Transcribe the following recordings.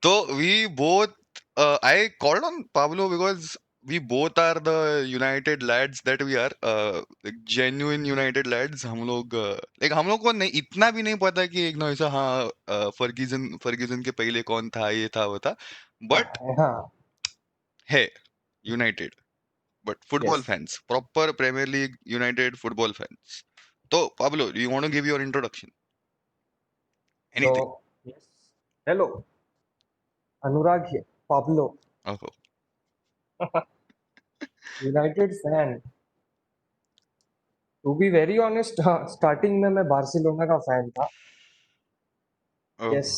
So we both, I called on Pablo because we both are the United lads that we are, like genuine United lads. हम लोग like हम लोग को नहीं इतना भी नहीं पता कि एक ना ऐसा हाँ फर्ग्यूसन के पहले कौन था ये था वो था, but हाँ है United, but football yes fans, proper Premier League United football fans. So Pablo, do you want to give your introduction? तो Anything? Yes hello Anurag here Pablo Oh, United fan to be very honest starting में मैं Barcelona का fan था yes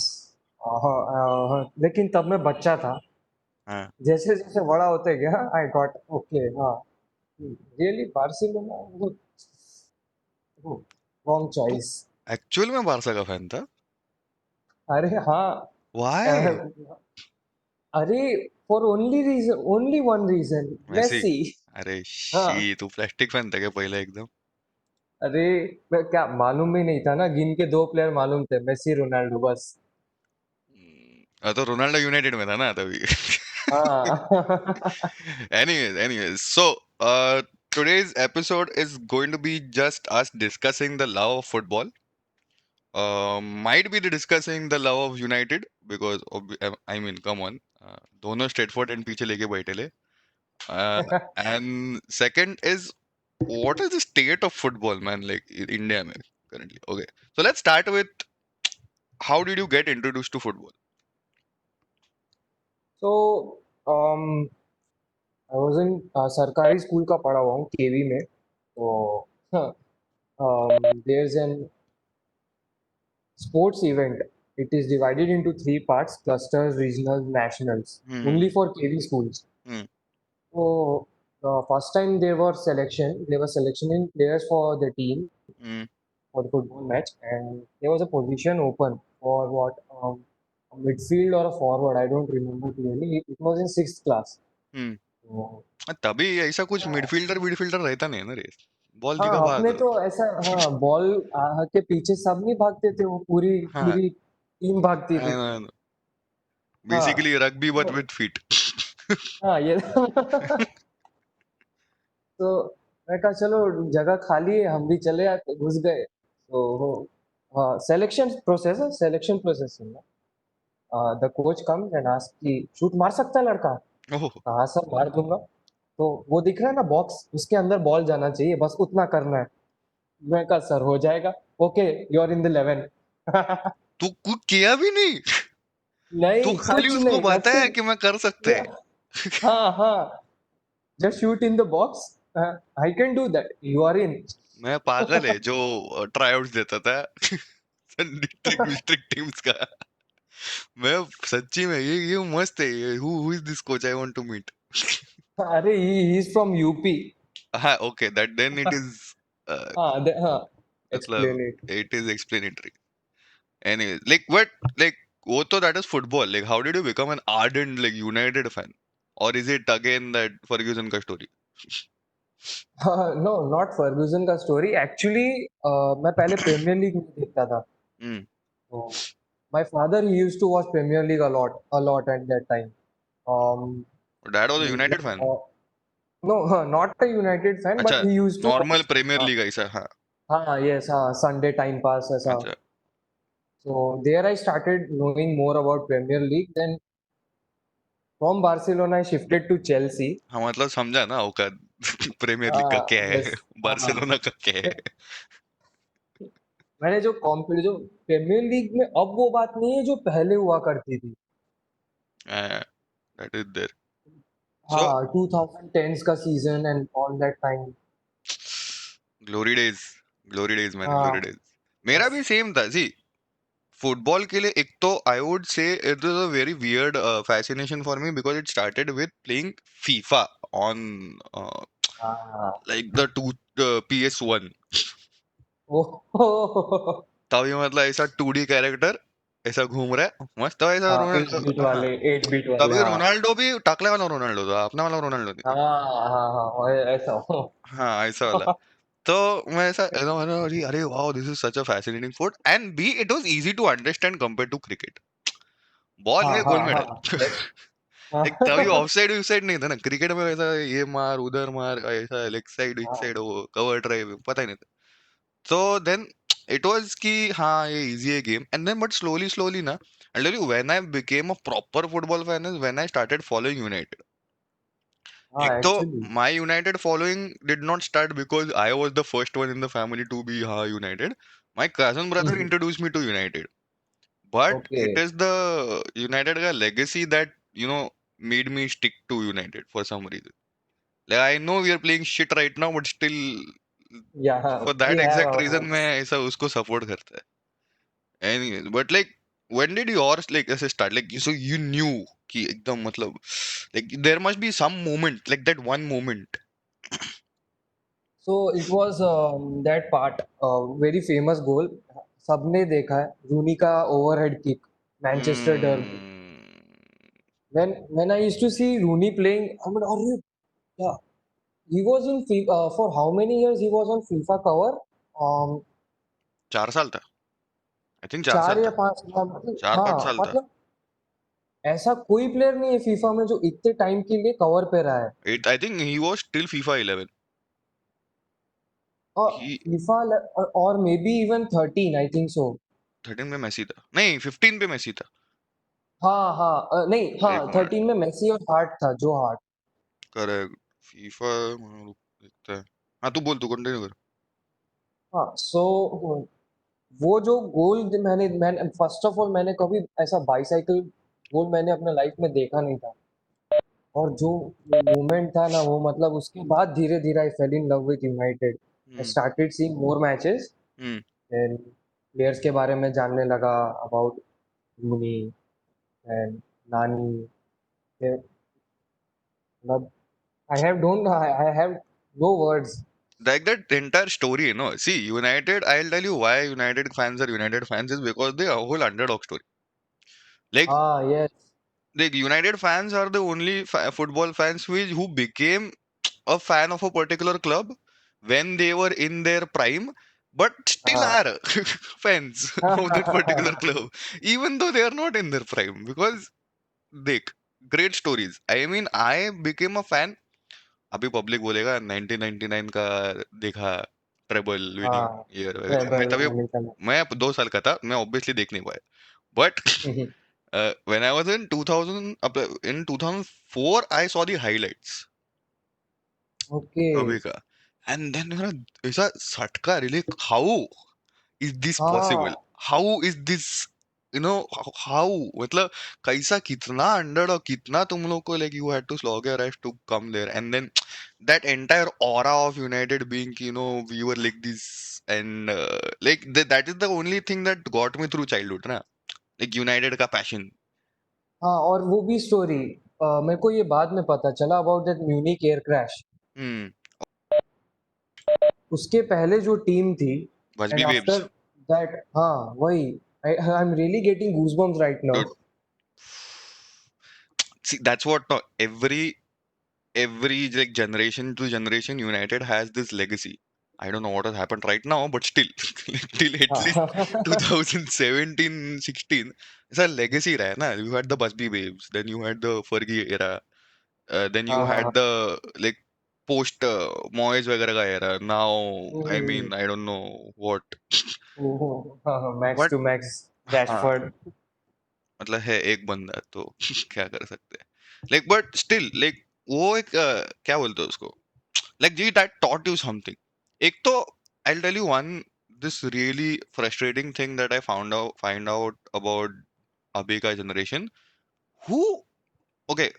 oh, लेकिन तब मैं बच्चा था हाँ. जैसे जैसे बड़ा होते गया आई गॉट ओके हाँ रियली बार्सिलोना रॉन्ग तू चॉइस एक्चुअल में बारसा का फैन था? अरे हाँ Why? अरे for only one reason Messi. Messi अरे हाँ शी, तू प्लास्टिक फैन था क्या पहले एकदम? अरे मैं क्या मालूम ही नहीं था ना गिन के दो प्लेयर मालूम थे मेसी रोनाल्डो बस तो रोनाल्डो यूनाइटेड में था ना तभी. हाँ Anyways, so today's episode is going to be just us discussing the love of football. Might be discussing the love of United because I mean, come on, दोनों Stratford and पीछे लेके बैठे ले. And second is what is the state of football, man? Like in India, man, currently. Okay, so let's start with how did you get introduced to football? तो आई was इन सरकारी school का पढ़ा हुआ हूँ केवी में तो there is an sports event. It is divided into three parts: clusters, regionals, nationals. Hmm. Only for KV schools. Hmm. So the first time they were selectioning players for the team Hmm. for the football match, and there was a position open for what a midfield or a forward. I don't remember clearly. It was in sixth class. Hmm. So, तभी ऐसा कुछ midfielder रहता नहीं है ना रे. Ball हाँ दिखा अपने भाग. तो ऐसा हाँ बॉल के पीछे सब नहीं भागते थे वो पूरी हाँ. पूरी टीम भागती थी हाँ बेसिकली रग्बी बट तो विद फीट. हाँ ये तो मैं कहा चलो जगह खाली है हम भी चले आते घुस गए तो वो हाँ selection process the coach comes and ask कि शूट मार सकता है लड़का ओह. कहा सर मार दूंगा तो वो दिख रहा है ना बॉक्स उसके अंदर बॉल जाना चाहिए बस उतना करना है मैं कहा सर हो जाएगा okay you are in the 11 तू कुछ किया भी नहीं. तू नहीं खाली कुछ उसको नहीं बताया नथिंग कि मैं कर सकते हैं. हाँ हाँ just shoot in the box I can do that you are in मैं पागल है जो ट्राई देता था. डिस्ट्रिक्ट डिस्ट्रिक्ट टीम्स का. मैं सच्ची में ये मस्त है. Who is this coach I want to meet. अरे ही इज फ्रॉम यूपी हाँ, okay, that then it is हाँ मतलब explain it it is explanatory. Anyways, like what, like वो तो that is football. Like how did you become an ardent like United fan? Or is it again that Ferguson का story? No not Ferguson का story actually मैं पहले Premier League नहीं देखता था Hmm. तो my father he used to watch Premier League a lot at that time Dad was a United fan. No not a United fan अच्छा, but he used to normal watch Premier League ऐसा. हाँ. हाँ yes हाँ Sunday time pass ऐसा अच्छा. so there I started knowing more about Premier League then from Barcelona I shifted to Chelsea हाँ, मतलब समझा ना औकात. प्रीमियर लीग का क्या yes है, हाँ बार्सिलोना का क्या है. मैंने जो प्रीमियर लीग में अब वो बात नहीं है जो पहले हुआ करती थी दैट इज देयर. सो हाँ 2010s का season and all that time glory days. Glory days man, glory हाँ डेज. मेरा भी बस सेम था जी. फुटबॉल के लिए एक तो I would say it is a very weird fascination for me because it started with playing FIFA on हाँ लाइक द टू PS1. ओह तभी मतलब ऐसा 2D कैरेक्टर ऐसा घूम रहा है मस्त ऐसा हाँ 8 बिट रोनाल्डो. हाँ, वाले 8 बिट वाले तभी हाँ रोनाल्डो भी टाकले वाला रोनाल्डो था, अपना वाला रोनाल्डो नहीं था. हाँ हाँ हाँ ऐसा हो हाँ, ऐसा वाला. तो मैं ऐसा ऐसा मैंने अरे अरे wow this is such a fascinating sport and be it was easy to understand compare to cricket. Ball हाँ में गोल्ड हाँ हाँ, मेडल। yes, हाँ एक तभी ऑफसाइड वेफसाइड नहीं था ना, क्रिकेट में ऐसा ये मार उधर मार ऐसा लेग साइड विग हाँ। साइड वो कवर ड्राइव पता ही नहीं था। So then it was कि हाँ ये easy है game and then but slowly ना I'll tell you when I became a proper football fan is when I started following United. हाँ, एक तो actually. my United following did not start because I was the first one in the family to be हाँ United. My cousin brother introduced me to United. But okay. it is the United का legacy that you know made me stick to United for some reason. Like I know we are playing shit right now, but still या for we that have exact our reason मैं hopes. ऐसा उसको support करता है. Anyways, but like when did yours like ऐसे start? Like so you knew कि एकदम मतलब like there must be some moment like that one moment. So it was that part, very famous goal, सबने देखा है, Rooney का overhead kick, Manchester derby. Hmm, when I used to see Rooney playing, I mean, अरे yeah, he was in FIFA, for how many years he was on FIFA cover? um 4 साल था. I think 4 साल 4 या था. 5 साल, मतलब 4-5 साल हाँ, था. मतलब ऐसा कोई प्लेयर नहीं है फीफा में जो इतने टाइम के लिए कवर पे रहा है। I think he was till FIFA 11. और He फीफा, और may be even 13, I think सो। 13 में मेसी था. नहीं 15 पे मेसी था. हाँ हाँ, नहीं, एक हाँ, मिनट 13 में मेसी और हार्ट था, जो हार्ट। करेक्ट. FIFA देखता है. हाँ तू बोल तू कंटिन्यू कर. हाँ, सो वो जो गोल मैंने मैंने फर्स्ट ऑफ ऑल मैंने कभी ऐसा बाईसाइकिल गोल मैंने अपने लाइफ में देखा नहीं था। और जो मूवमेंट था ना, वो मतलब उसके बाद धीरे धीरे I fell in love with United. I hmm started seeing more matches hmm. And players के बारे में जानने लगा, अबाउट रूनी एंड नानी। फिर मतलब I have no words. Like that entire story, you know. See, United, I'll tell you why United fans are United fans is because they are a whole underdog story. Like, हाँ, yes. the United fans are the only football fans who became a fan of a particular club when they were in their prime, but still हाँ। are fans of that particular club, even though they are not in their prime. Because, they great stories. I mean, I became a fan. अभी public बोलेगा 1999 का देखा treble winning हाँ, year वगैरह मैं treble तभी winning करना। मैं 2 साल का था मैं ऑब्वियसली देख नहीं पाया but when I was in 2000 in 2004 I saw the highlights okay. अभी का एंड देन ऐसा सटका really how is this possible हाँ how is this you know how मतलब कैसा कितना अंडर और कितना तुम लोग को like you had to slog your life to come there and then that entire aura of United being, we were like this, and that is the only thing that got me through childhood, na? Like United का passion. हाँ, और वो भी story मेरे को ये बाद में पता चला about that Munich air crash. Hmm. उसके पहले जो टीम थी, and Busby after Babes, that, हाँ, वही, I am really getting goosebumps right now. dude. See, that's what no, every like generation to generation, United has this legacy. I don't know what has happened right now, but still, till at least हाँ 2017, 16, it's a legacy, रहा है ना? You had the Busby Babes, then you had the Fergie era. Then you हाँ हाँ had the like post Moyes वगैरह का era. Now, I हाँ, mean, I don't know what, हाँ, मैक्स but टू मैक्स, हाँ रैशफोर्ड। मतलब है एक बंदा तो क्या कर सकते हैं लाइक बट स्टिल लाइक वो एक क्या बोलते हैं उसको लाइक जी दैट taught you something एक तो I'll tell you one this really frustrating thing that I find out about अभी का generation who okay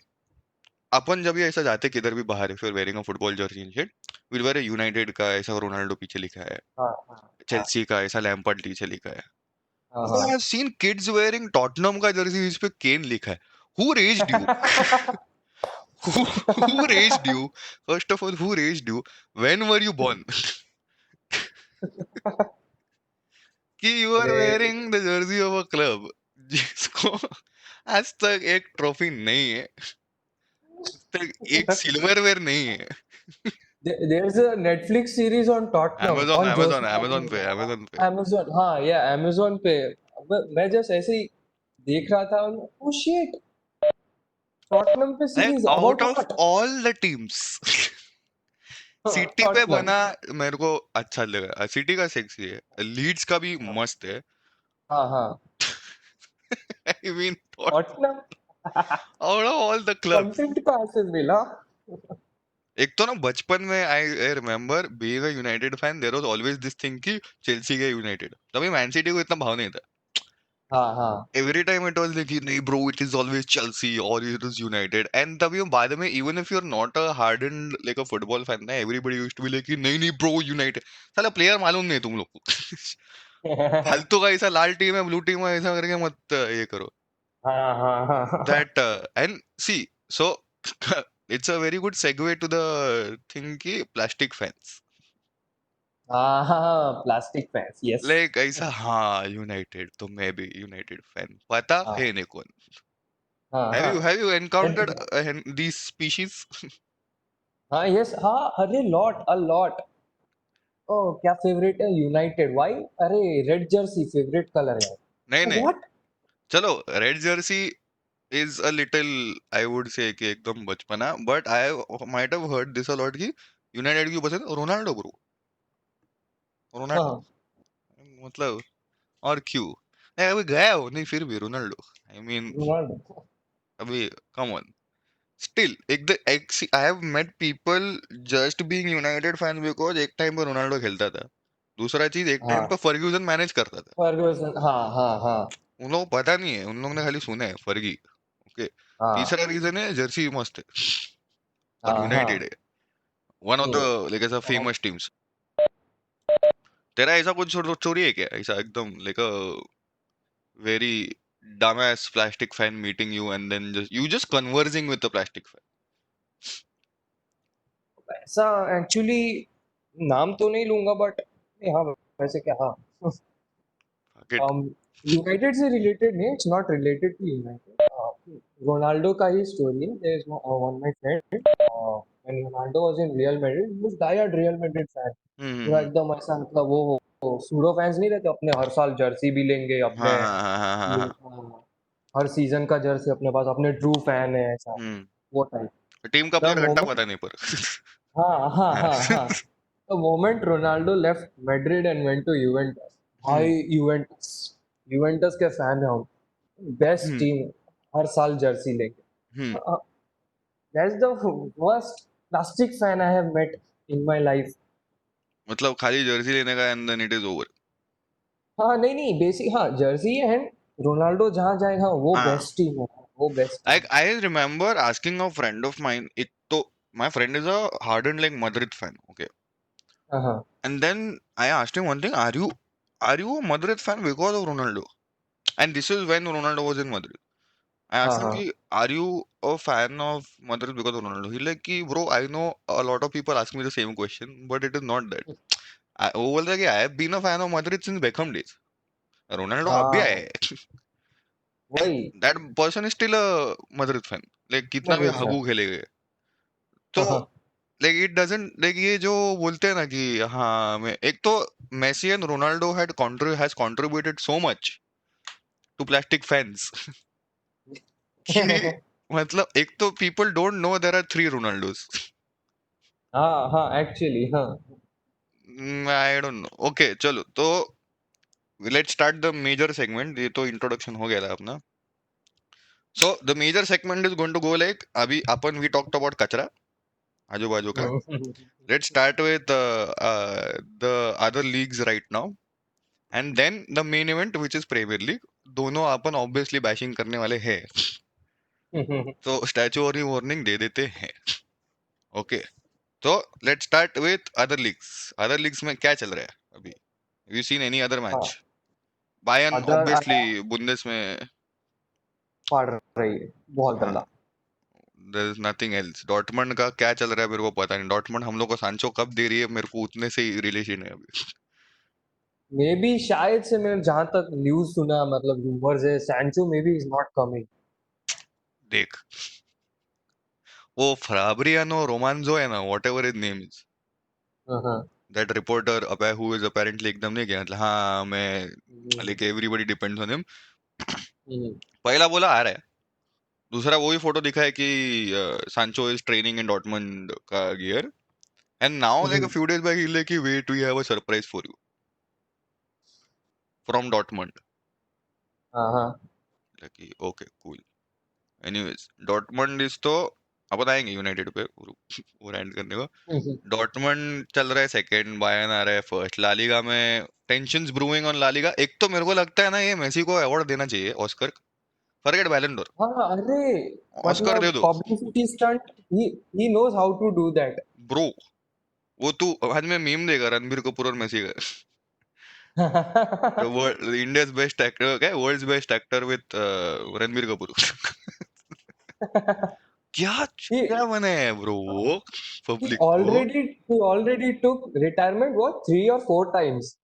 अपन जब भी ऐसा जाते किधर भी बाहर फिर wearing a football Jersey and shit will where United का ऐसा रोनाल्डो पीछे लिखा है हाँ हाँ हाँ चेल्सी का ऐसा लैम्पार्ड पीछे लिखा है हाँ I हाँ। have seen kids wearing Tottenham का जर्सी जिस पे केन लिखा है who raised you who raised you first of all who raised you when were you born कि you are अरे, wearing the jersey of a club जिसको आज तक एक ट्रॉफी नहीं है आज तक एक सिल्वरवेयर नहीं है there is a Netflix series on Tottenham, amazon on amazon Jose amazon Mourinho। पे amazon पे Amazon, हाँ, या Amazon पे। मैं जस्ट ऐसे ही देख रहा था, ओ शिट, टॉटनम पे like series out about of what? All the teams city पे टॉटनम। बना मेरे को अच्छा लगा, सिटी का सेक्सी है, लीड्स का भी हाँ मस्त है। हाँ हाँ। I mean Tottenham. Out of all the clubs, content कहाँ से मिला? एक तो ना बचपन में I remember being a United fan, there was always this thing कि चेल्सी के यूनाइटेड, तभी मैन सिटी को इतना भाव नहीं था। हाँ हाँ Every time it was like, "नहीं bro, it is always Chelsea or it is United." And तभी हम बाद में, even if you're not a hardened like a football fan ना, everybody used to be like, नहीं नहीं bro, United. साला player मालूम नहीं है तुम लोग को। फालतू का ऐसा लाल टीम है ब्लू टीम है ऐसा करके मत ये करो। हाँ हाँ हाँ That and see, so it's a very good segue to the thing कि plastic fans. हाँ हाँ, प्लास्टिक फैंस, यस। Like ऐसा हाँ यूनाइटेड तो मैं भी यूनाइटेड फैन, पता है हाँ नहीं कौन। हाँ Have हाँ you encountered And- these species? हाँ यस हाँ, अरे लॉट, अ लॉट। ओ क्या फेवरेट है? United, why? अरे रेड जर्सी फेवरेट कलर है। नहीं नहीं, व्हाट? चलो red Jersey is a little, I would say कि एकदम बचपना, but I might have heard this a lot कि यूनाइटेड क्यों पसंद, रोनाल्डो ब्रो, रोनाल्डो हाँ मतलब, और क्यों नहीं, अभी गया हो नहीं फिर भी रोनाल्डो, आई मीन रोनाल्डो। अभी कम ऑन, स्टिल एक the I have met people just being United fan because एक टाइम पर रोनाल्डो खेलता था, दूसरा चीज एक टाइम पर हाँ फर्ग्यूसन मैनेज करता था। फर्गूसन, हाँ हाँ हाँ उन लोगों को पता नहीं है, उन लोगों ने खाली सुना है फर्गी। ओके, हाँ तीसरा रीजन है जर्सी मस्त है और हाँ यूनाइटेड हाँ। है, one of the hmm, like ऐसा हम फेमस टीम्स। तेरा ऐसा कुछ चोरी है क्या, ऐसा एकदम like a very dumbass plastic fan meeting you and then just conversing with the plastic fan? ऐसा एक्चुअली नाम तो नहीं लूंगा, बट हाँ, वैसे क्या, हाँ। Fuck it. यूनाइटेड से रिलेटेड नहीं, it's not related to United. Ronaldo का ही स्टोरी है। There is one my friend, when Ronaldo was in Real Madrid, he was diehard Real Madrid fan. पूरा हम्म। एकदम ऐसा, मतलब वो सूडो फैंस नहीं रहते अपने, हर साल जर्सी भी लेंगे हाँ अपने। हाँ हाँ हाँ हाँ हाँ। हर सीजन का जर्सी अपने पास, अपने ट्रू फैन है ऐसा, हम्म। वो टाइप। टीम का द प्लेयर घंटा मोमेंट, पता नहीं पर। हाँ हाँ हाँ। हाँ हाँ, the moment Ronaldo left Madrid and went to Juventus, भाई हम्म। यूवेंटस, यूवेंटस के फैन है हम, बेस्ट हम्म। टीम, हर साल जर्सी लेंगे। Hmm. That's the worst plastic fan I have met in my life. मतलब खाली जर्सी लेने का and then it is over. हाँ नहीं नहीं, बेसिक हाँ जर्सी एंड रोनाल्डो जहाँ जाएगा वो हाँ, बेस्ट टीम है, वो best team like I remember asking a friend of mine, एक तो my friend is a hardened like Madrid fan, okay, है। हाँ हाँ and then I asked him one thing, are you a Madrid fan because of Ronaldo? And this is when Ronaldo was in Madrid. I हाँ asked him हाँ ki, are you a fan of Madrid because of Ronaldo? He like कि bro, I know a lot of people ask me the same question, but it is not that. वो बोलता है कि I have been a fan of Madrid since Beckham days. Ronaldo अब भी आया हाँ, है, and वही that person is still a Madrid fan. Like कितना भी मैड्रिड फैन। हगू खेलेगा, तो हाँ हाँ like it doesn't like ये जो बोलते हैं ना कि हाँ मैं, एक तो Messi and Ronaldo has contributed so much to plastic fans कि मतलब एक तो people don't know there are three Ronaldos. हाँ हाँ एक्चुअली हाँ। आई डोंट नो, ओके चलो तो let's start the major segment, ये तो इंट्रोडक्शन हो गया था अपना। So the major segment is going to go like, अभी अपन वी टॉक्ट अबाउट कचरा आजू बाजू का, let's start with the other leagues right now and then the main event which is Premier League, दोनों अपन ऑब्वियसली बैशिंग करने वाले हैं, तो स्टैचू और वार्निंग दे देते हैं। ओके, तो let's start with other leagues. Other leagues में क्या चल रहा है अभी, यू सीन एनी अदर हाँ, match? Bayern other obviously Bundes में, पढ़ रही है बहुत हाँ, गंदा। There is nothing else. Dortmund का क्या चल रहा है मेरे को पता नहीं, डॉर्टमंड हम लोग को सांचो कब दे रही है, मेरे को उतने से ही रिलेशन है अभी। मे बी शायद से, मैं जहां तक न्यूज सुना, मतलब रूमर्स है, Sancho maybe is not coming. देख, वो फ्राब्रियानो रोमांजो है ना, whatever his name is, हाँ हाँ that reporter who is apparently एकदम नहीं गया, मतलब हाँ मैं, like everybody depends on him, hmm, पहला बोला आ रहा है, दूसरा वही फोटो दिखा है कि Sancho is training in Dortmund का gear, and now like a hmm, few days back he like कि wait we have a surprise for you from Dortmund. हाँ हाँ। कि okay cool. Anyways Dortmund is तो अपन आएंगे यूनाइटेड पे वो एंड करने को। हम्म, डॉर्टमंड चल रहा है सेकंड, बायर्न आ रहा है फर्स्ट। लालिगा में टेंशंस ब्रूइंग ऑन लालिगा। एक तो मेरे को लगता है ना ये मेसी को अवार्ड देना चाहिए, ऑस्कर। फॉरगेट बैलन डोर, हाँ अरे ऑस्कर दे मतलब दो publicity stunt, he knows how to do that. Bro. वो तू आज मैं मीम देगा रणबीर कपूर और मेसी का। इंडियाज बेस्ट एक्टर, क्या world's best actor with Ranbir Kapoor. क्या he क्या बने हैं ब्रो he पब्लिक को। already took retirement what 3 or 4 times.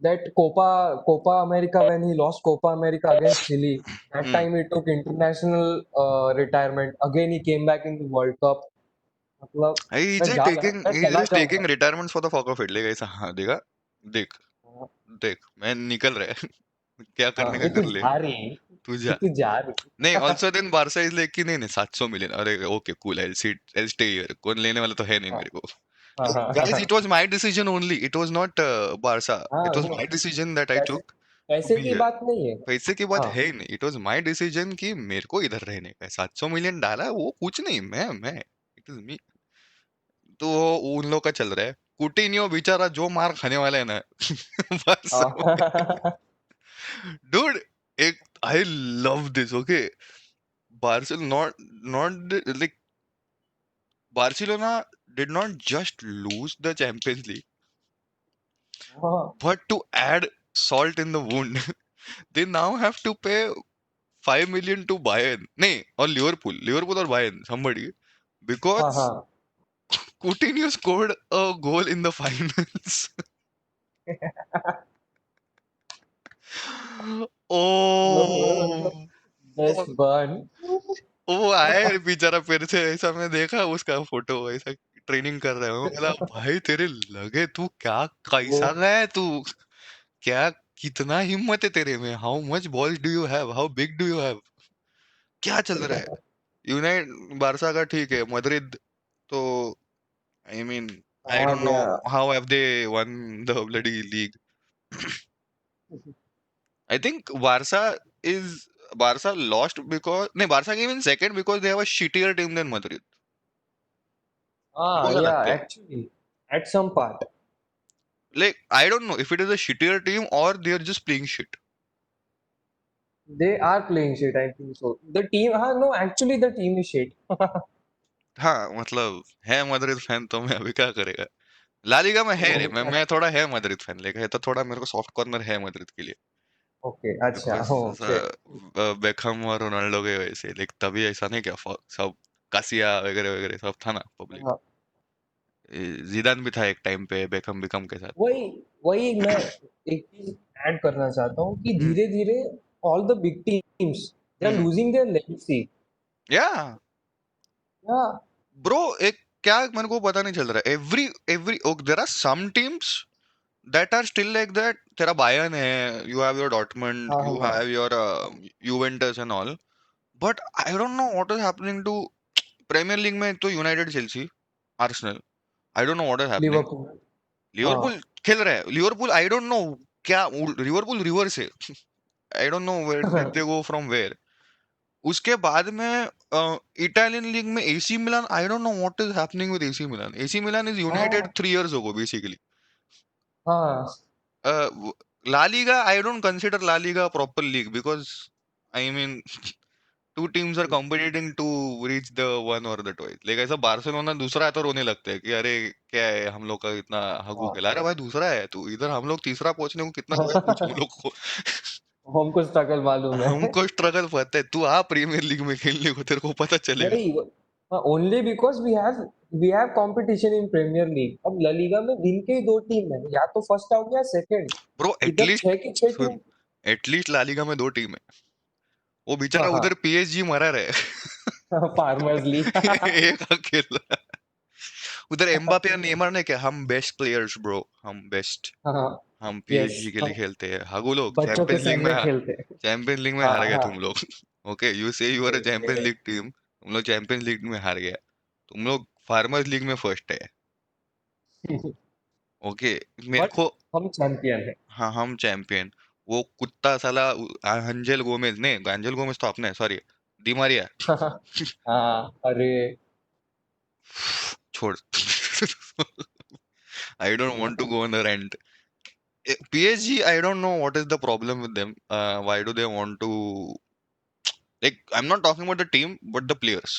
That Copa America, when he lost Copa America against Chile, that hmm, time he took international retirement. Again he came back in the World Cup. मतलब he मैं just जा taking मैं he चला just taking जाऊंगा। retirement for the fuck of it, लेगा ऐसा। हाँ देगा, देख हाँ देख मैं निकल रहा है। क्या हाँ, करने का ये तू कर ले, जा रही है, तू ये जा। तू जा रही नहीं है। Also then Barca is like कि नहीं नहीं 700 मिलियन, अरे okay cool, I stay here, कौन लेने वाला तो है नहीं हाँ मेरे को। हाँ हाँ गाइस इट हाँ was my decision only, it was not Barça, हाँ, इट वाज वो माय डिसीजन दैट आई पैसे टुक टू पैसे बी की हियर। बात नहीं है। पैसे की बात हाँ है ही नहीं, इट वाज माय डिसीजन कि मेरे को इधर रहने का है। 700 मिलियन डाला वो कुछ नहीं, मैं इट इज मी। तो वो उन लोग का चल रहा है। कुटिन्यो बेचारा जो मार खाने वाला है ना बस। हाँ डूड, एक I love this okay. Barcelona not like Barcelona did not just lose the Champions League, हाँ but to add salt in the wound, they now have to pay 5 million to Bayern. No, or Liverpool or Bayern, somebody, हाँ because हाँ। Coutinho scored a goal in the finals. मतलब Oh, best burn. वो आया बेचारा फिर से, ऐसा मैं देखा उसका फोटो ऐसा ट्रेनिंग कर रहा हूँ, बोला भाई तेरे लगे तू क्या वो कैसा गया है तू, क्या कितना हिम्मत है तेरे में, how much balls do you have, how big do you have, क्या चल रहा है। यूनाइट बारसा का ठीक है, मद्रिद तो आई मीन आई कहाँ डोंट नो गया। How have they one the bloody league. I think is Barça lost because नहीं, Barça came in second because they have a shittier team than Madrid। हाँ मेरे को क्या या लगता है, actually at some part like I don't know if it is a shittier team or they are just playing shit। They are playing shit I think so the team. हाँ no actually the team is shit. हाँ मतलब है Madrid fan तो मैं अभी क्या करेगा। La Liga में है रे, मैं थोड़ा है मद्रिद फैन, लेकिन है तो थोड़ा मेरे को सॉफ्ट कॉर्नर है मद्रिद के लिए। ओके अच्छा बिकॉज ओके। बेकहम और रोनाल्डो के वजह से, लाइक तभी ऐसा नहीं क्या सब कासिया वगैरह वगैरह सब था ना पब्लिक। हाँ जिदान भी था एक टाइम पे बेकहम बिकम के साथ। वही वही मैं एक चीज ऐड करना चाहता हूँ कि हम्म धीरे धीरे all the big teams they are hmm losing their legacy. या या ब्रो, एक क्या मेरे को पता नहीं चल रहा है, every there are some teams that are still like that। तेरा बायर्न है, you have your Dortmund, हाँ you हाँ have your Juventus and all, but I don't know what is happening to Premier League में। तो United, Chelsea, Arsenal, I don't know what is happening। Liverpool. हाँ Liverpool खेल रहा है, Liverpool I don't know क्या, Liverpool reverse है। I don't know where did they go from where। उसके बाद में इटालियन लीग में AC Milan, I don't know what is happening with AC Milan. AC Milan is United हाँ 3 years ago basically। हाँ La Liga, I don't consider La Liga a proper league because I mean two teams are competing to reach the one or the twice। लेकिन ऐसा Barcelona दूसरा है तो रोने लगते हैं कि अरे क्या है हम लोग का इतना हकूक है। अरे भाई दूसरा है तू, इधर हम लोग तीसरा पहुंचने को कितना हुआ है पूछ हम हाँ। लोग को। हमको स्ट्रगल मालूम है। हमको स्ट्रगल पता है, तू आ प्रीमियर लीग में खेलने को, तेरे को पता चलेगा। वही only because we have competition in Premier League. अब ला लीगा में दिन के ही 2 टीम है, या तो फर्स्ट आउट या सेकंड। ब्रो इधर एटलीस्ट 6 की 6 टीम। सुन, एटलीस्ट ला लीगा में 2 टीम है। वो हाँ बेचारा हाँ उधर पीएसजी मरा रहे। Farmers league. एक अकेला। उधर एम्बापे और नेमार ने क्या, हम बेस्ट प्लेयर्स ब्रो, हम बेस्ट। हाँ हम यस, पीएसजी के लिए हम खेलते हैं। हागू लोग बच्चों के सामने खेलते हैं। चैंपियंस लीग में हाँ हार गए हाँ। तुम लोग। ओके, यू से यू आर अ चैंपियंस ये लीग टीम, तुम लोग चैंपियंस लीग में हार गया। तुम लोग फार्मर्स लीग में फर्स्ट है। ओके, मेरे बट को। हम चैंपियन है। हाँ, हम चैंपियन। वो कुत्ता साला एंजेल गोमेज, नहीं एंजेल गोमेज तो आपने, सॉरी, डिमारिया। हाँ, अरे। छोड़। I don't want to go on a rant. PSG, I don't know what is the problem with them. Why do they want to, like, I'm not talking about the team but the players,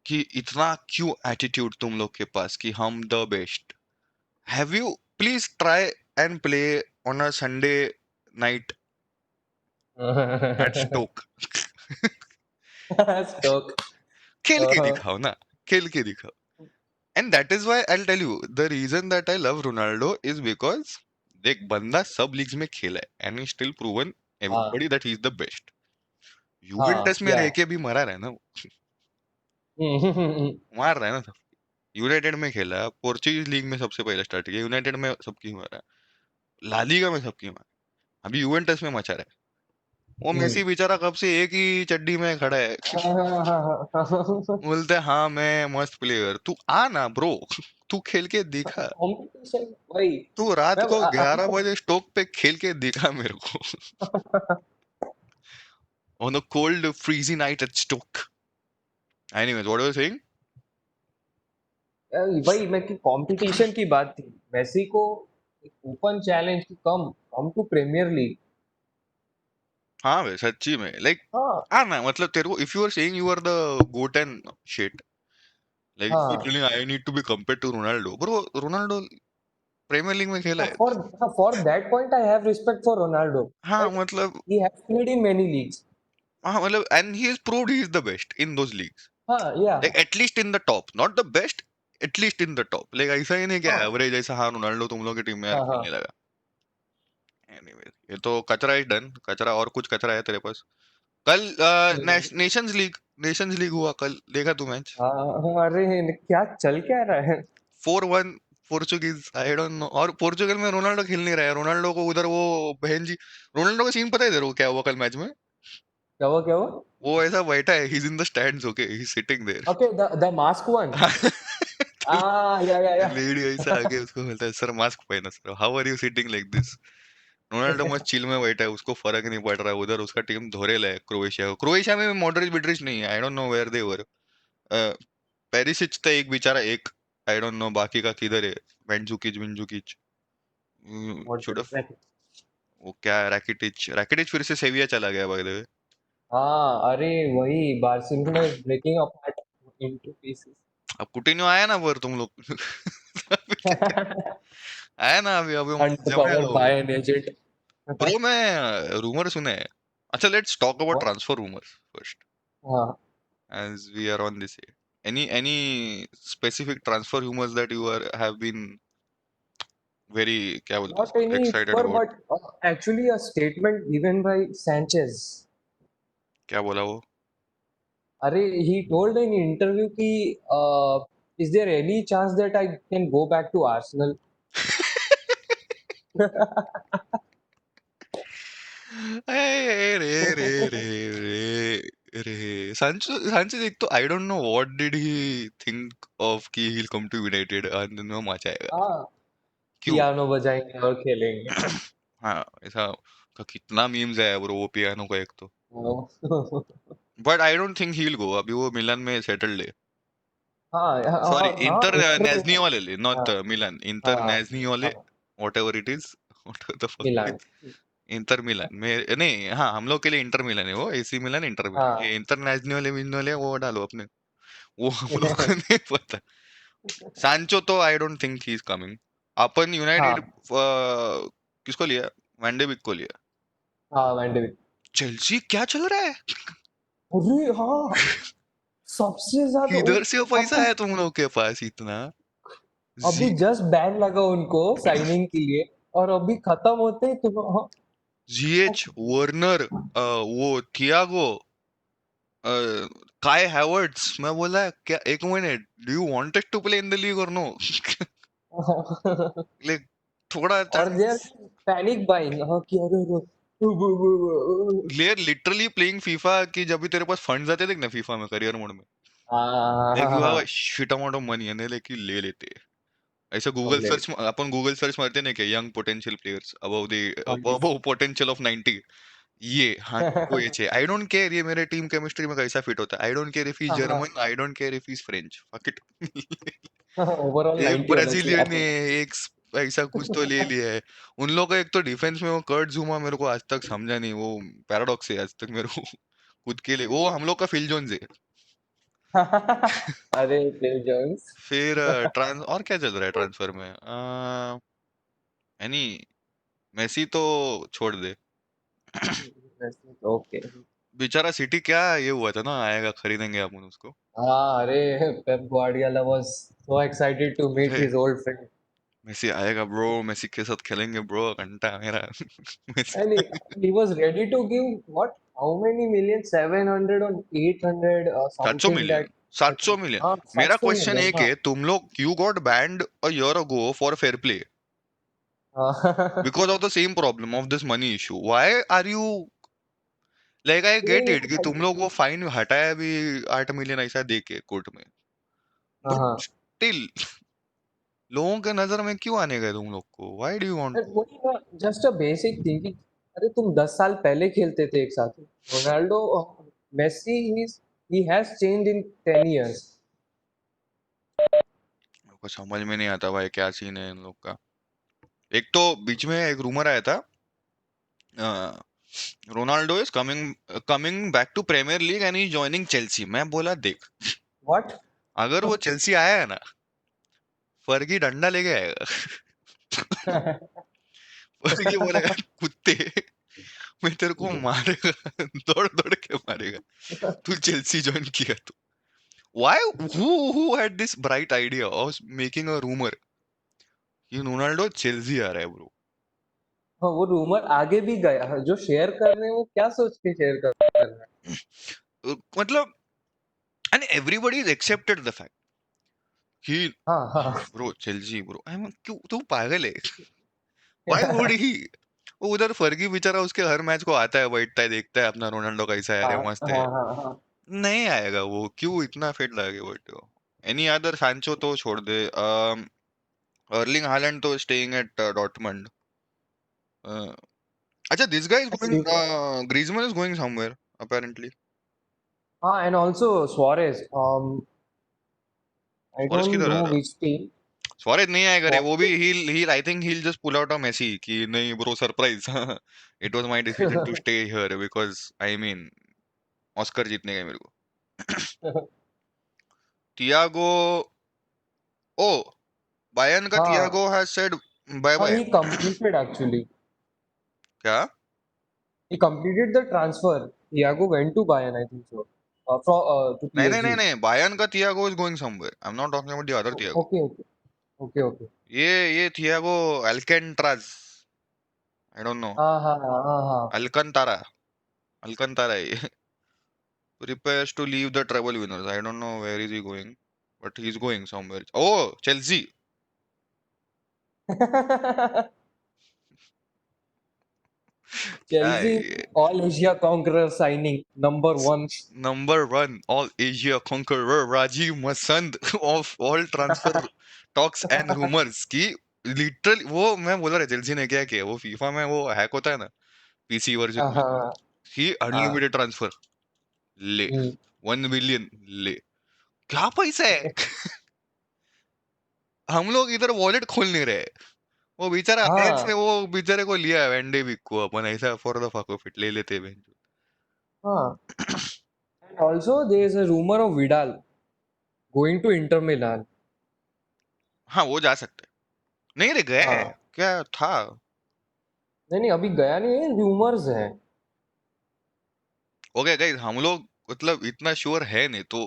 कि इतना क्यों attitude तुम लोग के पास कि हम the best. Have you please try and play on a Sunday night at Stoke. Stoke. खेल के दिखाओ ना, खेल के दिखाओ। And that is why I tell you the reason that I love Ronaldo is because एक बंदा सब लीग्स में खेला है एंड ही स्टिल प्रूवन हाँ everybody that he is the best. हाँ यूवेंटस में या। रह के भी मरा रहा है ना वो, मार रहा है ना। यूनाइटेड में खेला, पोर्चुगीज लीग में सबसे पहले स्टार्ट किया, यूनाइटेड में सबकी मारा, ला लीगा में सबकी मारा, अभी यूवेंटस में मचा रहा है। वो मेसी बेचारा कब से एक ही चड्डी में खड़ा है। बोलते हैं, हाँ मैं मस्त प्लेयर, तू आ ना ब्रो। तू खेल के दिखा। कंपटीशन वही। तू रात मैं को 11 बजे स्टोक पे खेल के दिखा मेरे को। On a cold freezy night at Stoke. Anyways, what was saying. वही मैं कि कंपटीशन की बात थी। मेसी को ओपन चैलेंज की कम कम टू प्रीमियर लीग। हाँ भाई, सच्ची में, लाइक, हाँ आना मतलब तेरे को, if you are saying you are the GOAT and shit, like you हाँ telling I need to be compared to Ronaldo, bro Ronaldo Premier League में खेला हाँ, है। for that point I have respect for Ronaldo, हाँ that मतलब, he has played in many leagues. हाँ मतलब, and he is proved he is the best in those leagues, हाँ या। Like at least in the top, not the best, at least in the top. Like ऐसा ही नहीं कि हाँ average, ऐसा हाँ रोनाल्डो तुम लोग की टीम में यार हाँ हाँ। खेलने लगा। एनीवेज, ये तो कचरा इज डन, कचरा, और कुछ कचरा है तेरे पास। कल नेशंस लीग, नेशंस लीग हुआ कल, देखा तू मैच। हाँ हाँ, अरे क्या चल क्या रहा है। 4-1 पोर्चुगीज, आई डोंट नो। और पोर्चुगल में रोनाल्डो खेल नहीं रहा है, रोनाल्डो को उधर वो बहन जी, रोनाल्डो का सीन पता है तेरे को क्या हुआ कल मैच में। क्या हुआ क्या हुआ। वो ऐसा बैठा है, he is in the stands, okay, he is sitting there. Okay, the mask one. या। लेडी ऐसा आके उसको बोलता है, सर मास्क पहना sir, how are you sitting like this. Ronaldo मस्त चिल में बैठा है, उसको फर्क नहीं पड़ रहा है, उधर उसका टीम धोरेला है क्रोएशिया को। क्रोएशिया में मॉडरिच बिड्रिच नहीं है, I don't know where they were. Perisic तो एक बेचारा एक, आई डोंट नो बाकी का किधर है, वेंजुकिच विंजुकिच, शुड मॉडरेट हैव, ट्रैफिक। वो क्या रैकिटिच, रैकिटिच फिर से सेविया चला गया बाय द वे। हाँ अरे वही Barcelona is breaking apart into pieces. अब कुटिन्यो आया ना पर तुम लोग। आया ना, अभी अभी जमेगा अंडरकवर वो। By an agent. ब्रो मैं रूमर सुने हैं। अच्छा, let's talk about What? Transfer rumours first, हाँ। as we are on this here. Any specific transfer rumors that you are have been very, क्या बोलते हैं Not उसको, any excited rumor, about? but actually a statement given by Sanchez. क्या बोला वो? Arey, he told in interview कि is there any chance that I can go back to Arsenal? ए, रे Sancho एक तो, I don't know what did he think of कि he will come to United and then वो मचाएगा। हाँ, क्यों? Piano बजाएंगे और खेलेंगे। हाँ, ऐसा का कितना मीम्स है ब्रो वो पियानो का एक तो। हाँ but I don't think he will go, अभी वो मिलान में सेटल्ड है। हाँ सॉरी, हाँ हाँ, इंटर इंटर। नेजनी वाले ले, हाँ नॉट मिलान, इंटर हाँ नेजनी वाले, हाँ। Whatever it is. What the fuck, Milan. Inter Milan में नहीं, हाँ हम लोग के लिए इंटर मिलान है वो, एसी मिलान इंटर मिलान, हाँ। ये इंटर नेजनी वाले मिलने वाले वो डालो अपने, वो हम लोग को नहीं पता। सांचो तो I don't think he is coming. Upon United हाँ किसको लिया, वैंडेबिक को लिया। हाँ वैंडविक। चेल्सी क्या चल रहा है। अरे हाँ, सबसे ज्यादा किधर से पैसा अभी है तुम लोग के पास इतना। अभी जस्ट बैन लगा उनको साइनिंग के लिए, और अभी खत्म होते ही तो हाँ। जीएच वर्नर, वो थियागो, काय हैवर्ट्स, मैं बोला क्या, एक minute, do you want us to play in the league और नो। लाइक थोड़ा और they are chance panic buying, हाँ कि अरे प्लेयर लिटरली प्लेइंग फीफा कि जब भी तेरे पास फंड्स आते थे ना फीफा में करियर मोड में, लाइक यू हैव अ हाँ shit amount of money and like ले लेते हैं। ऐसा अब गूगल ले सर्च अपन गूगल सर्च मारते ना कि young potential players above the हाँ अबव पोटेंशियल ऑफ 90, ये हाँ इनको ये चाहिए। आई डोंट केयर ये मेरे टीम केमिस्ट्री में कैसा फिट होता है, I don't care if he is हाँ German, I don't care if he is French, fuck it. Overall एक 90 होना चाहिए ब्राजीलियन है, अपन। एक ऐसा कुछ तो ले लिया है। उन लोगों का एक तो डिफेंस में वो कर्ट जुमा मेरे को आज तक समझा नहीं, वो पैराडॉक्स है आज तक मेरे को खुद के लिए। वो हम लोग का फिल जोन्स है। अरे फिल जोन्स। फिर ट्रांस और क्या चल रहा है ट्रांसफर में, यानी मेसी तो छोड़ दे। ओके। बेचारा सिटी क्या ये हुआ था ना, आएगा खरीदेंगे अपन उसको। हाँ अरे Pep Guardiola was so excited to meet अरे हिज ओल्ड फ्रेंड। मेसी आएगा ब्रो, मेसी के साथ खेलेंगे ब्रो, घंटा मेरा Messi. And he was ready to give what? How many million? 700 or 800 700 something million, that. 700 million. हाँ मेरा 700 क्वेश्चन million एक हाँ। है, तुम लोग you got banned a year ago for fair play हाँ। Because of the same problem of this money issue, why are you like, I नहीं get नहीं इट कि तुम लोग वो फाइन हटाया भी 8 मिलियन ऐसा दे के कोर्ट में, हाँ बट हाँ। स्टिल लोगों के नजर में क्यों आने गए तुम लोग को, व्हाई डू यू वांट अरे वही ना, जस्ट अ बेसिक थिंकिंग। अरे तुम 10 साल पहले खेलते थे एक साथ। Ronaldo, Messi, he has change in 10 years. को समझ में नहीं आता भाई क्या सीन है इन लोग का। एक तो बीच में एक रूमर आया था, Ronaldo is coming coming back to Premier League and he joining Chelsea. मैं बोला देख, व्हाट? अगर वो चेल्सी आया है ना, फर्गी डंडा लेके आएगा। फर्गी बोलेगा कुत्ते मैं तेरे को मारेगा, दौड़ दौड़ के मारेगा, तू चेल्सी ज्वाइन किया तो। Why? Who had this bright idea of making a rumor कि रोनाल्डो चेल्सी आ रहा है ब्रो? हाँ वो रूमर आगे भी गया, जो शेयर कर रहे हैं वो क्या सोच के शेयर कर रहे हैं। मतलब and everybody has accepted the fact कि हाँ हाँ। Bro Chelsea bro, I am क्यों तू पागल है? Why would he? वो उधर फर्गी बेचारा उसके हर मैच को आता है, बैठता है, देखता है अपना रोनाल्डो कैसा है, हाँ अरे मस्त है। हाँ हाँ हाँ। नहीं आएगा वो, क्यों इतना फिट लगे बैठे हो? एनी अदर सांचो तो छोड़ दे, अर्लिंग हालैंड तो स्टेइंग एट डॉर्टमंड। अच्छा this guy is going, Griezmann is going somewhere apparently. हाँ and also Suarez, I Suarez don't किधर नो आ रहा? Which team. सुआरेज नहीं आएगा रे, वो भी Suarez. he'll I think he'll just pull out a Messi कि नहीं bro surprise it was my decision to stay here because I mean Oscar जीतने का है मेरे को। थियागो, ओ बायर्न का हाँ थियागो हैज सेड बाय हाँ, बाय। he completed actually. क्या? He completed the transfer. Thiago went to Bayern, I think so. From to नहीं नहीं नहीं PSG. नहीं, बायर्न का Thiago is going somewhere, I am not talking about the other Thiago. Okay, okay, okay, okay. ये Thiago अल्केंट्राज, I don't no, हाँ हाँ हाँ हाँ हाँ। अल्कंतारा, अल्कंतारा है ये। prepares to leave the treble winners, I don't know where is he going, but he's going somewhere. Oh Chelsea, क्या है Chelsea, ये? all Asia conqueror signing number one. Number one all Asia conqueror Rajiv Masand of all transfer talks and rumors की literally वो मैं बोल रहा Chelsea ने क्या किया, वो फीफा में वो हैक होता है ना पीसी वर्जन हाँ में, हाँ ही हाँ। अनलिमिटेड ट्रांसफर ले, हम्म, 1 मिलियन ले, क्या पैसा है? हम लोग इधर वॉलेट खोल नहीं रहे। वो बेचारा अयाक्स हाँ ने वो बेचारे को लिया है वैंडे विक को, अपन ऐसा for the fuck off it ले लेते हैं बहन। हाँ। And also there is a rumor of Vidal going to Inter Milan. हाँ वो जा सकते हैं, नहीं रे गए हाँ क्या था? नहीं नहीं, अभी गया नहीं है, रूमर्स हैं। ओके गाइस, हम लोग मतलब इतना श्योर है नहीं तो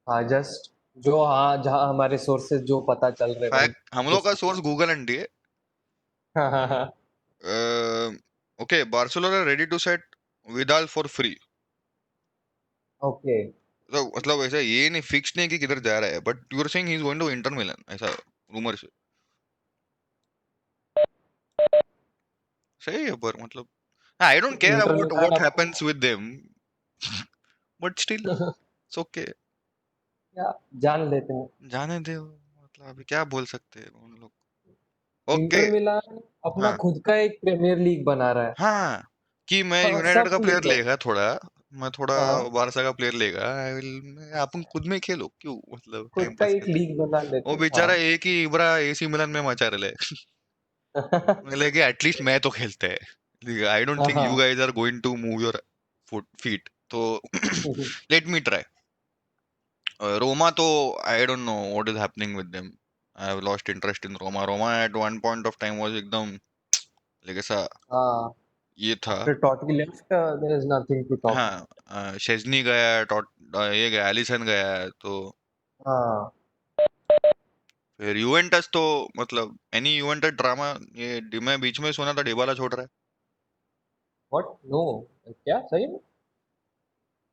हाँ जस्ट जो, हाँ जहाँ हमारे सोर्सेज जो पता चल रहे भाई फैक्ट, हम लोग उस। का सोर्स गूगल एंड है। हाँ हाँ हाँ। Okay Barcelona ready to set Vidal for free. Okay. तो मतलब ऐसा ये नहीं फिक्स नहीं कि किधर जा रहा है, but you are saying he is going to Inter Milan, ऐसा रूमर से। सही है पर मतलब I don't care Inter about Milan what अब happens with them but still it's okay क्या जान लेते हैं। जाने दो मतलब अभी क्या बोल सकते हैं उन लोग ओके इंटर मिलान अपना हाँ खुद का एक प्रीमियर लीग बना रहा है। हाँ कि मैं हाँ, यूनाइटेड सब का प्लेयर मिलकर। लेगा थोड़ा मैं थोड़ा हाँ, बारसा का प्लेयर लेगा आई विल अपन खुद में खेलो क्यों मतलब खुद टाइम का पास एक के लिए लीग बना वो लेते। हाँ। बेचारा एक ही इब्रा एसी मिलन में मचा रहे मतलब कि एटलीस्ट मैं तो खेलते हैं आई डोंट थिंक यू हाँ। Guys are going to move your foot feet तो लेट मी ट्राई रोमा तो I don't know what is happening with them I have lost interest in Roma Roma at one point of time was एकदम like ऐसा हाँ, ये था after Totti left, there is nothing to talk हाँ about. शेजनी गया ये गया Allison गया तो हाँ, फिर यूवेंटस तो मतलब एनी यूवेंटस ड्रामा ये मैं बीच में सुना था डिबाला छोड़ रहा है what? No, क्या सही में?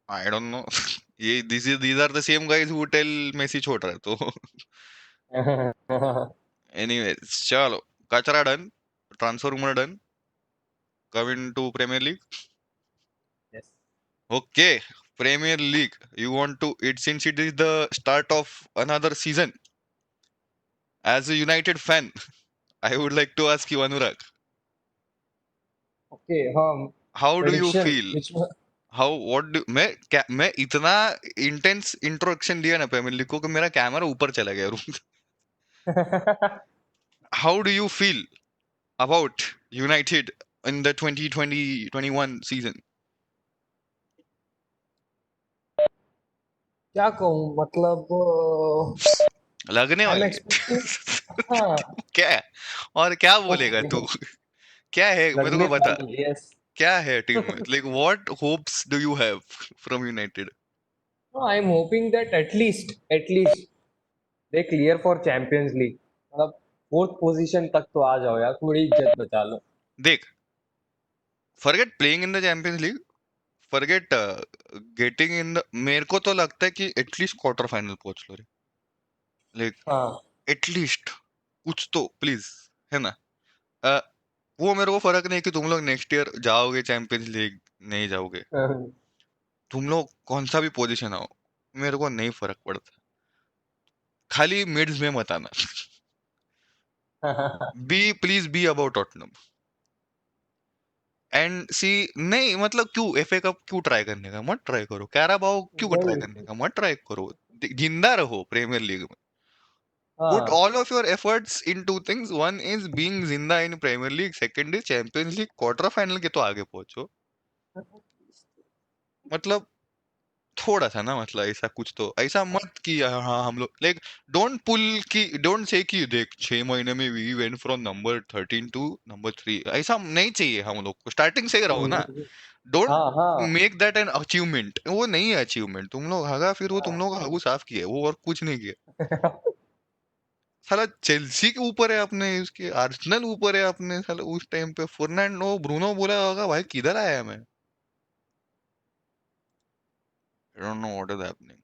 आई डोंट नो ये these are the same guys who tell Messi छोड़ रहा है तो एनीवेज चलो कचरा done transfer rumour done coming to Premier League Yes. Okay Premier League you want to it since it is the start of another season as a United fan I would like to ask you Anurag Okay, हाँ, how do you prediction, feel which one? How what do मैं इतना intense introduction दिया ना premiere league को कि मेरा camera ऊपर चला गया room how do you feel about United in the 2020-21 season क्या कहूँ मतलब लगने आई एम वाली एक्सपेक्टिंग। है हाँ, क्या है और क्या बोलेगा होपफुली तू क्या है मेरे लगने को बता वाली। यस। क्या है टीम में like what hopes do you have from United I am hoping that at least they clear for champions league, मतलब फोर्थ पोजीशन तक तो आ जाओ यार, थोड़ी इज्जत बचा लो। देख forget playing in the champions league forget getting in the मेरे को तो लगता है कि एटलीस्ट क्वार्टर फाइनल पहुंच लो रे लाइक हाँ। एटलीस्ट कुछ तो प्लीज है ना अ, वो मेरे को फर्क नहीं कि तुम लोग नेक्स्ट ईयर जाओगे चैंपियंस लीग नहीं जाओगे तुम लोग कौन सा भी पोजीशन आओ मेरे को नहीं फर्क पड़ता खाली मिड्स में मत आना be please be about Tottenham and see नहीं मतलब क्यों एफए कप क्यों ट्राई करने का मत ट्राई करो कैराबाओ क्यों ट्राई वही। करने का मत ट्राई करो जिंदा रहो प्रीमियर लीग में put हाँ। all of your efforts in two things one is being जिंदा in premier league second is champions league quarter final के तो आगे पहुंचो मतलब थोड़ा सा ना मतलब ऐसा कुछ तो ऐसा मत कि हाँ हम लोग लाइक डोंट पुल की डोंट से कि देख 6 महीने में we went from number 13 to number 3 ऐसा नहीं चाहिए हम लोग को स्टार्टिंग से ही रहो ना डोंट हाँ हाँ। मेक दैट एन अचीवमेंट वो नहीं है अचीवमेंट तुम लोग हगा फिर वो तुम लोग का हगू साफ किया है, वो और कुछ नहीं किया साला चेल्सी के ऊपर है अपने उसके आर्सेनल ऊपर है अपने साला उस टाइम पे फर्नांडो ब्रूनो बोला होगा भाई किधर आया मैं I don't know what is happening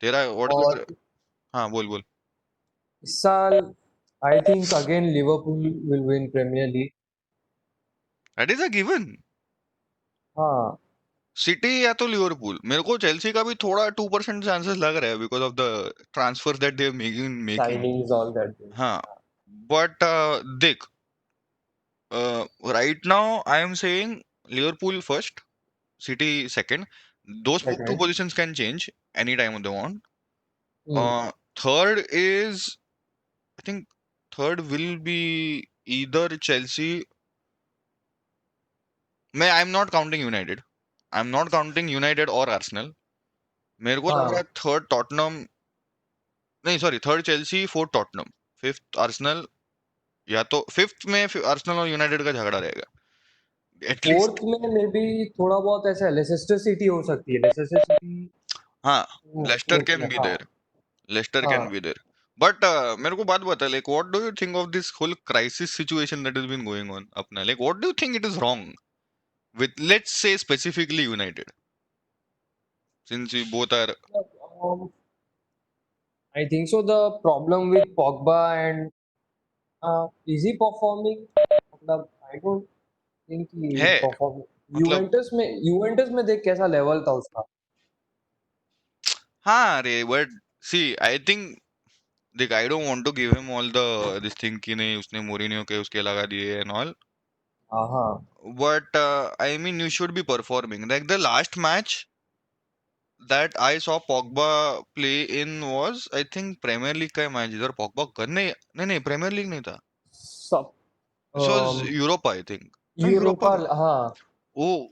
तेरा व्हाट इज और योर हाँ बोल बोल इस साल I think again Liverpool will win Premier League. That is a given हाँ। सिटी या तो लिवरपूल मेरे को चेल्सी का भी थोड़ा 2% चांसेस लग रहा है because of the transfer that they making signings all that. हाँ बट देख right now I am saying Liverpool first city second those two second. positions can change anytime they want third is I think third will be either Chelsea मैं आई am not counting United I am not counting United और Arsenal मेरे को लग रहा हाँ, है third Tottenham नहीं sorry third Chelsea fourth Tottenham fifth Arsenal या तो फिफ्थ में आर्सेनल और यूनाइटेड का झगड़ा रहेगा फोर्थ एटलीस्ट में मे बी थोड़ा बहुत ऐसा है, लेसेस्टर सिटी हो सकती है, लेसेस्टर सिटी। हाँ लेस्टर फोर्थ कैन में। बी हाँ। देयर लेस्टर कैन हाँ। बी देयर बट मेरे को बात बता like what do you think of this whole crisis situation that is been going on अपना like what do you think it is wrong with let's say specifically United since we both are I think so the problem with Pogba and is he performing, मतलब I don't think कि है perform मतलब Juventus में देख कैसा level था उसका। हाँ रे बट सी आई थिंक देख I don't want to give him all the this thing कि नहीं उसने मोरिनियो के उसके लगा दिए एंड ऑल हाँ हाँ but I mean you should be performing like the last match that I saw Pogba play in was I think Premier League का मैच इधर Pogba कर नहीं Premier League नहीं था सब this was Europa I think हाँ Europa Europa था हाँ वो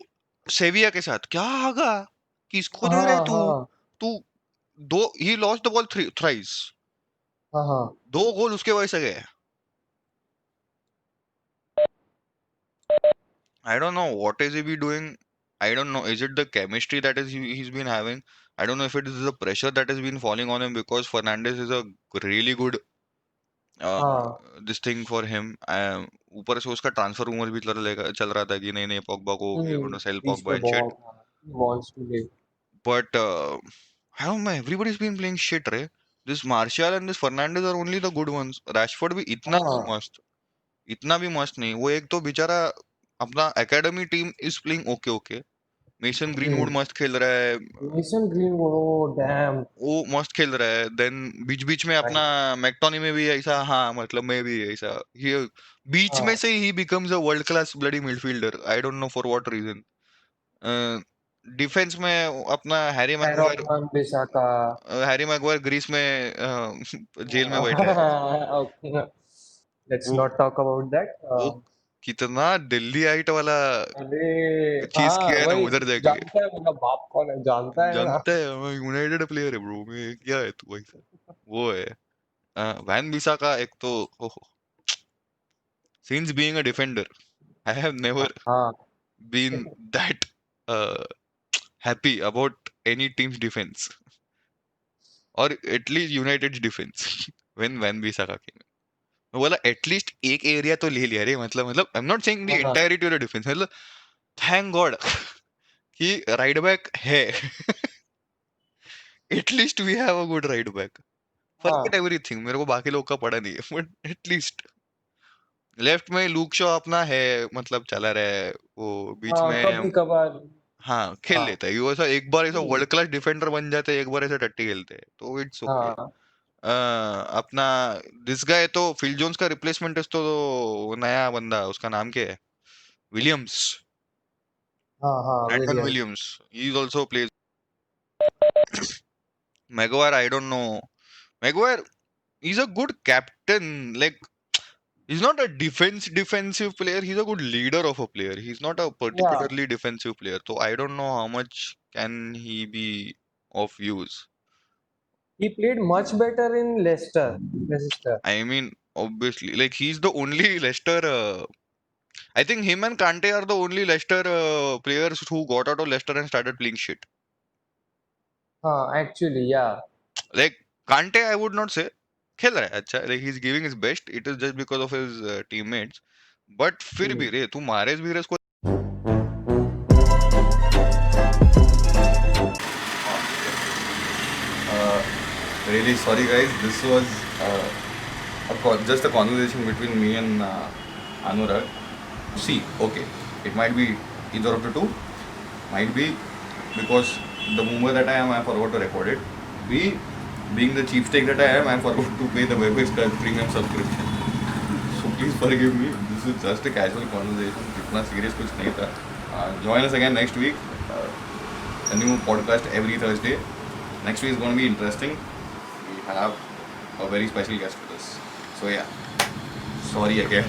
सेविया के साथ क्या आगा किसको दे रहा है हाँ तू हाँ तू दो he lost the ball thrice हाँ हाँ दो गोल उसके वजह से गए I don't know what is he be doing I don't know is it the chemistry that he's been having I don't know if it is the pressure that has been falling on him because Fernandes is a really good हाँ this thing for him ऊपर से उसका transfer rumour भी चल रहा था कि नहीं नहीं पॉगबा को we are going to sell बीच पॉगबा में एंड शिट बहुत wants to live but how मै everybody is been playing shit रे this Martial and this Fernandes are only the good ones Rashford भी हाँ इतना भी मस्त नहीं वो एक तो बेचारा अपना academy team is playing okay okay mason greenwood मस्त खेल रहा है मेसन ग्रीन वो डैम वो मस्त खेल रहा है देन बीच बीच में अपना मैकटोनी में भी ऐसा हाँ मतलब मैं भी ऐसा ये बीच में हाँ से he becomes a world class bloody midfielder I don't know for what reason defence में अपना Aaron Wan Bissaka Harry Maguire Greece में जेल में बैठा है ओके लेट्स वो नॉट टॉक अबाउट दैट वो कितना दिल्ली आइट वाला अरे चीज हाँ किया है ना वही उधर जाके जानता है मेरा बाप कौन है जानता है ना जानता है यूनाइटेड प्लेयर है ब्रो में क्या है तू ऐसा वो है वैन बिसा का एक तो since being a defender I have never हाँ been that uh, happy about any team's defense or at least United's defense when Van Bissaka came in. मैं बोला एटलीस्ट एक एरिया तो ले लिया रे मतलब I am not saying the हाँ एंटायरिटी ऑफ द डिफेंस मतलब थैंक गॉड कि राइट बैक है at least we have a good right back forget हाँ एवरीथिंग मेरे को बाकी लोग का पड़ा नहीं है बट एटलीस्ट लेफ्ट में लूक शॉ अपना है मतलब चला रहा है वो बीच हाँ में कभी कभार हाँ खेल हाँ लेता है ये ऐसा एक बार ऐसा हम्म, वर्ल्ड क्लास डिफेंडर बन जाते हैं एक बार ऐसा टट्टी खेलते हैं तो इट्स ओके हाँ अपना दिस गाय तो फिल जोन्स का रिप्लेसमेंट है तो नया बंदा उसका नाम क्या है विलियम्स हाँ हाँ Brandon William Williams he is also plays Maguire I don't know Maguire is a good captain like he's not a defensive player he's a good leader of a player he's not a या particularly defensive player so I don't know how much can he be of use he played much better in Leicester. I mean, obviously, like he's the only Leicester. I think him and Kante are the only Leicester players who got out of Leicester and started playing shit. हाँ actually yeah Like Kante, I would not say. खेल रहा है अच्छा like he's giving his best. It is just because of his teammates. But फिर भी रे तू मारेस भी रे इसको Really sorry guys. This was just a conversation between me and Anurag. See, okay, it might be either of the two. Might be because the boomer that I am, I forgot to record it. B, being the cheapstake that I am, I forgot to pay the WebEx premium subscription. So please forgive me. This is just a casual conversation. इतना serious कुछ नहीं था. Join us again next week. A new podcast every Thursday. Next week is going to be interesting. We have a very special guest with us. So yeah, sorry again.